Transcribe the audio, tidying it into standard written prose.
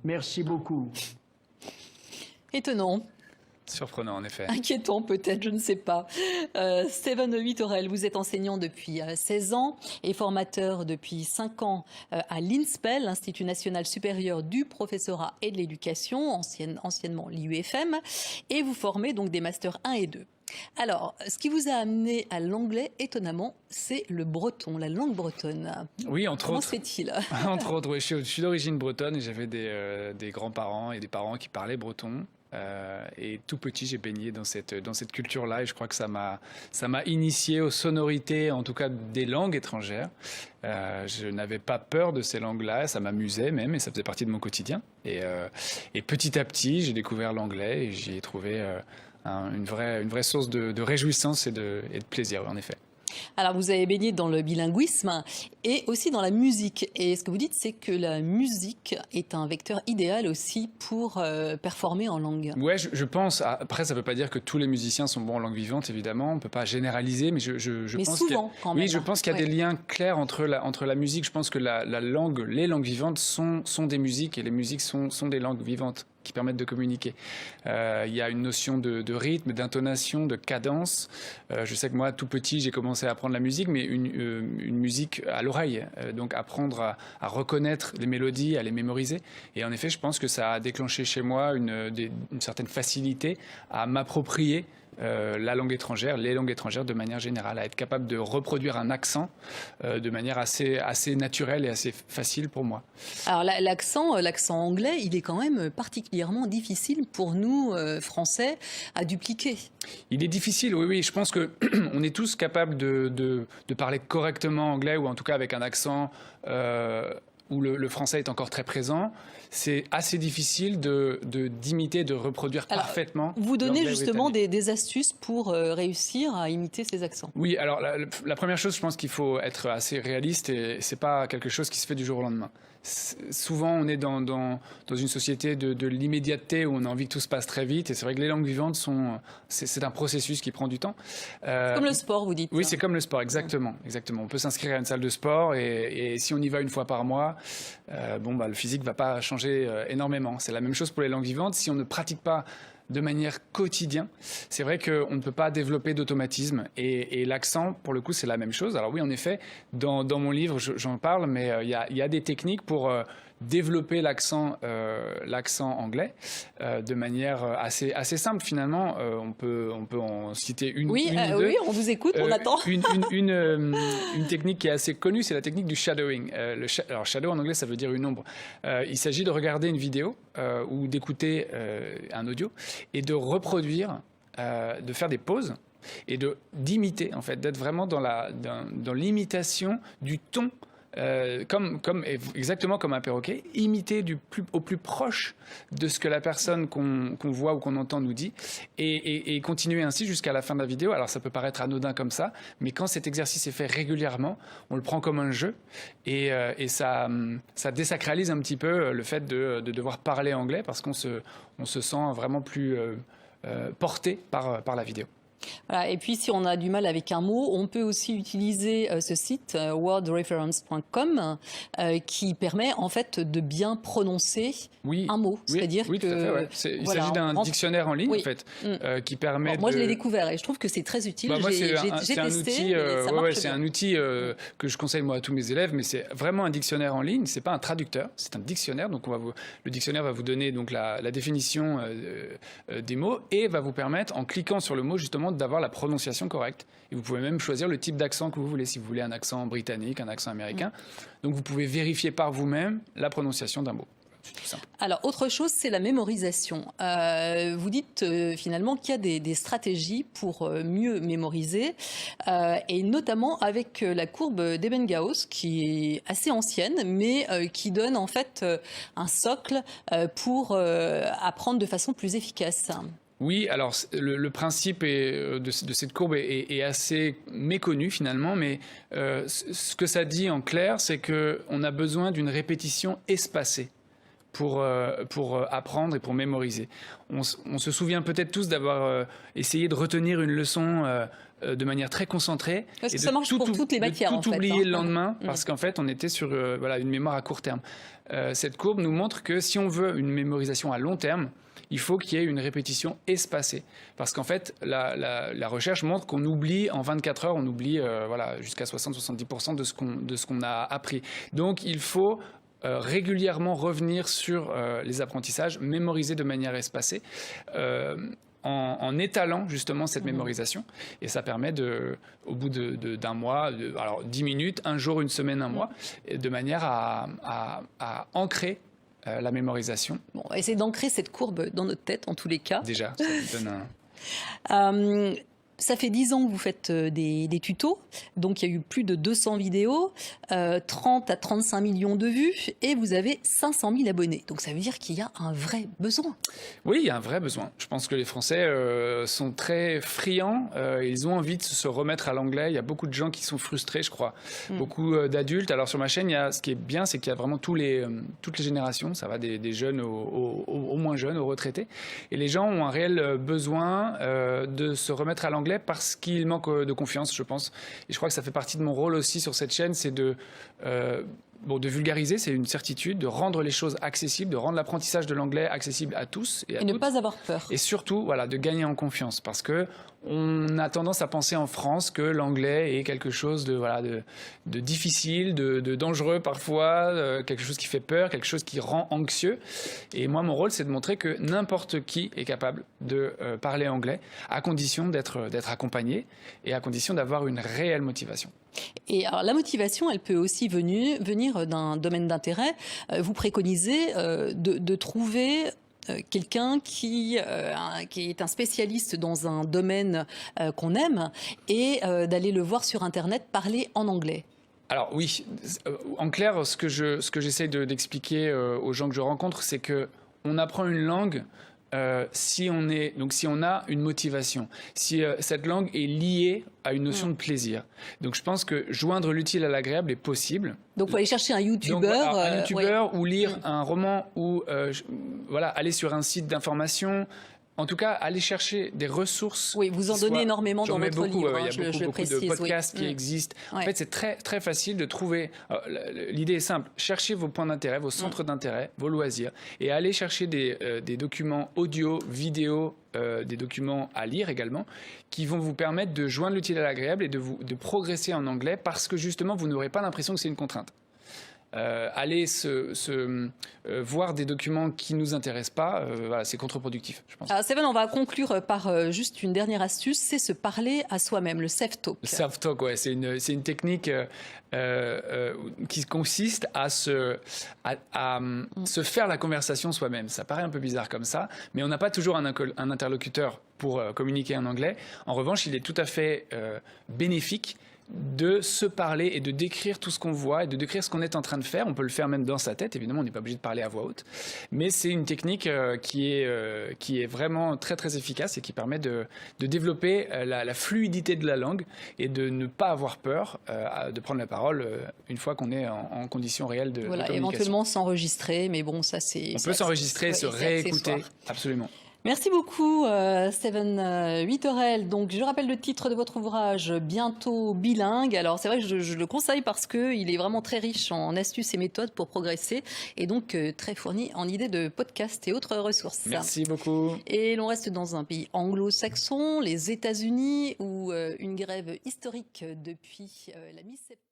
Merci beaucoup. Étonnant. Surprenant, en effet. Inquiétant peut-être, je ne sais pas. Steven Whitterell, vous êtes enseignant depuis 16 ans et formateur depuis 5 ans à l'INSPEL, l'Institut national supérieur du professorat et de l'éducation, anciennement l'IUFM, et vous formez donc des masters 1 et 2. Alors, ce qui vous a amené à l'anglais, étonnamment, c'est le breton, la langue bretonne. Oui, entre Comment autres. se fait-il? Entre autres, oui, je suis d'origine bretonne et j'avais des grands-parents et des parents qui parlaient breton. Et tout petit, j'ai baigné dans cette culture-là et je crois que ça m'a initié aux sonorités, en tout cas des langues étrangères. Je n'avais pas peur de ces langues-là, ça m'amusait même et ça faisait partie de mon quotidien. Et petit à petit, j'ai découvert l'anglais et j'y ai trouvé une vraie source de réjouissance et de plaisir, en effet. Alors, vous avez baigné dans le bilinguisme et aussi dans la musique. Et ce que vous dites, c'est que la musique est un vecteur idéal aussi pour performer en langue. Ouais, je pense. Après, ça ne veut pas dire que tous les musiciens sont bons en langue vivante, évidemment. On ne peut pas généraliser, mais je mais pense souvent, quand même. Oui, je pense qu'il y a des liens clairs entre la musique. Je pense que les langues vivantes sont des musiques et les musiques sont des langues vivantes qui permettent de communiquer. Il y a une notion de rythme, d'intonation, de cadence. Je sais que moi, tout petit, j'ai commencé à apprendre la musique, mais une musique à l'oreille. Donc apprendre à reconnaître les mélodies, à les mémoriser. Et en effet, je pense que ça a déclenché chez moi une certaine facilité à m'approprier la langue étrangère, les langues étrangères de manière générale, à être capable de reproduire un accent de manière assez naturelle et assez facile pour moi. Alors l'accent anglais, il est quand même particulièrement difficile pour nous, Français, à dupliquer. Il est difficile, oui. Je pense qu'on est tous capables de parler correctement anglais, ou en tout cas avec un accent où le français est encore très présent. C'est assez difficile d'imiter, de reproduire parfaitement. Vous donnez justement des astuces pour réussir à imiter ces accents. Oui, alors la première chose, je pense qu'il faut être assez réaliste et c'est pas quelque chose qui se fait du jour au lendemain. Souvent, on est dans une société de l'immédiateté où on a envie que tout se passe très vite. Et c'est vrai que les langues vivantes c'est un processus qui prend du temps. Comme le sport, vous dites. Oui, c'est comme le sport, exactement. On peut s'inscrire à une salle de sport et si on y va une fois par mois, le physique va pas changer énormément. C'est la même chose pour les langues vivantes. Si on ne pratique pas de manière quotidienne, c'est vrai qu'on ne peut pas développer d'automatisme. Et l'accent, pour le coup, c'est la même chose. Alors oui, en effet, dans mon livre, j'en parle, mais il y a des techniques pour développer l'accent anglais de manière assez simple, finalement. On peut en citer une ou deux. Oui, on vous écoute, on attend. Une technique qui est assez connue, c'est la technique du shadowing. Alors, shadow en anglais, ça veut dire une ombre. Il s'agit de regarder une vidéo ou d'écouter un audio et de reproduire, de faire des pauses et d'imiter, en fait, d'être vraiment dans l'imitation du ton. Exactement comme un perroquet, imiter au plus proche de ce que la personne qu'on voit ou qu'on entend nous dit et continuer ainsi jusqu'à la fin de la vidéo. Alors ça peut paraître anodin comme ça, mais quand cet exercice est fait régulièrement, on le prend comme un jeu et ça désacralise un petit peu le fait de devoir parler anglais parce qu'on se sent vraiment plus porté par la vidéo. Voilà, et puis si on a du mal avec un mot, on peut aussi utiliser ce site wordreference.com qui permet en fait de bien prononcer un mot. C'est-à-dire tout à fait, il s'agit d'un dictionnaire en ligne en fait qui permet. Alors, moi je l'ai découvert et je trouve que c'est très utile. J'ai testé. C'est un outil que je conseille moi à tous mes élèves, mais c'est vraiment un dictionnaire en ligne. C'est pas un traducteur, c'est un dictionnaire. Donc le dictionnaire va vous donner donc la définition des mots et va vous permettre, en cliquant sur le mot justement, d'avoir la prononciation correcte. Et vous pouvez même choisir le type d'accent que vous voulez, si vous voulez un accent britannique, un accent américain. Donc vous pouvez vérifier par vous-même la prononciation d'un mot. C'est tout simple. Alors, autre chose, c'est la mémorisation. Vous dites finalement qu'il y a des stratégies pour mieux mémoriser, et notamment avec la courbe d'Ebbinghaus, qui est assez ancienne, mais qui donne en fait un socle pour apprendre de façon plus efficace. Oui, alors le principe de cette courbe est assez méconnu finalement, mais ce que ça dit en clair, c'est qu'on a besoin d'une répétition espacée pour apprendre et pour mémoriser. On se souvient peut-être tous d'avoir essayé de retenir une leçon de manière très concentrée. Parce que ça marche pour toutes les matières, de en tout fait, oublier hein. le lendemain, parce qu'en fait, on était sur une mémoire à court terme. Cette courbe nous montre que si on veut une mémorisation à long terme, il faut qu'il y ait une répétition espacée. Parce qu'en fait, la recherche montre qu'on oublie, en 24 heures, on oublie jusqu'à 60-70% de ce qu'on a appris. Donc, il faut régulièrement revenir sur les apprentissages, mémoriser de manière espacée, en étalant justement cette mémorisation. Et ça permet, au bout d'un mois, alors 10 minutes, un jour, une semaine, un mois, de manière à ancrer la mémorisation. Bon, on va essayer d'ancrer cette courbe dans notre tête, en tous les cas. Déjà, ça nous donne un... Ça fait 10 ans que vous faites des tutos, donc il y a eu plus de 200 vidéos, 30 à 35 millions de vues, et vous avez 500 000 abonnés. Donc ça veut dire qu'il y a un vrai besoin. Oui, il y a un vrai besoin. Je pense que les Français sont très friands, ils ont envie de se remettre à l'anglais. Il y a beaucoup de gens qui sont frustrés, je crois. Beaucoup d'adultes. Alors sur ma chaîne, ce qui est bien, c'est qu'il y a vraiment toutes les générations. Ça va des jeunes aux moins jeunes, aux retraités. Et les gens ont un réel besoin de se remettre à l'anglais parce qu'il manque de confiance, je pense. Et je crois que ça fait partie de mon rôle aussi sur cette chaîne, c'est de vulgariser, c'est une certitude, de rendre les choses accessibles, de rendre l'apprentissage de l'anglais accessible à tous et à toutes. Et ne pas avoir peur. Et surtout, de gagner en confiance, parce que on a tendance à penser en France que l'anglais est quelque chose de difficile, de dangereux parfois, quelque chose qui fait peur, quelque chose qui rend anxieux. Et moi, mon rôle, c'est de montrer que n'importe qui est capable de parler anglais, à condition d'être accompagné et à condition d'avoir une réelle motivation. Et alors, la motivation, elle peut aussi venir d'un domaine d'intérêt. Vous préconisez de trouver quelqu'un qui est un spécialiste dans un domaine qu'on aime et d'aller le voir sur Internet parler en anglais. Alors oui, en clair, ce que j'essaie d'expliquer aux gens que je rencontre, c'est que on apprend une langue si on a une motivation, si cette langue est liée à une notion de plaisir. Donc je pense que joindre l'utile à l'agréable est possible. Donc il faut aller chercher un youtubeur. Un youtubeur ou lire un roman ou aller sur un site d'information. En tout cas, aller chercher des ressources. Oui, vous en donnez énormément dans votre livre. Il y a beaucoup de podcasts qui existent. En fait, c'est très, très facile de trouver... L'idée est simple. Cherchez vos points d'intérêt, vos centres d'intérêt, vos loisirs, et allez chercher des documents audio, vidéo, des documents à lire également, qui vont vous permettre de joindre l'utile à l'agréable et de progresser en anglais, parce que justement, vous n'aurez pas l'impression que c'est une contrainte. Aller voir des documents qui ne nous intéressent pas, c'est contre-productif, je pense. Alors, Steven, on va conclure par juste une dernière astuce, c'est se parler à soi-même, le self-talk. Le self-talk, c'est une technique qui consiste à se faire la conversation soi-même. Ça paraît un peu bizarre comme ça, mais on n'a pas toujours un interlocuteur pour communiquer en anglais. En revanche, il est tout à fait bénéfique de se parler et de décrire tout ce qu'on voit et de décrire ce qu'on est en train de faire. On peut le faire même dans sa tête, évidemment, on n'est pas obligé de parler à voix haute. Mais c'est une technique qui est vraiment très très efficace et qui permet de développer la fluidité de la langue et de ne pas avoir peur de prendre la parole une fois qu'on est en conditions réelles de communication. Éventuellement s'enregistrer, mais bon, ça c'est... On peut s'enregistrer, se réécouter, absolument. Merci beaucoup, Steven Whitterel. Donc, je rappelle le titre de votre ouvrage, Bientôt bilingue. Alors, c'est vrai que je le conseille parce qu'il est vraiment très riche en astuces et méthodes pour progresser et donc très fourni en idées de podcasts et autres ressources. Merci beaucoup. Et l'on reste dans un pays anglo-saxon, les États-Unis, où une grève historique depuis la mi-septembre.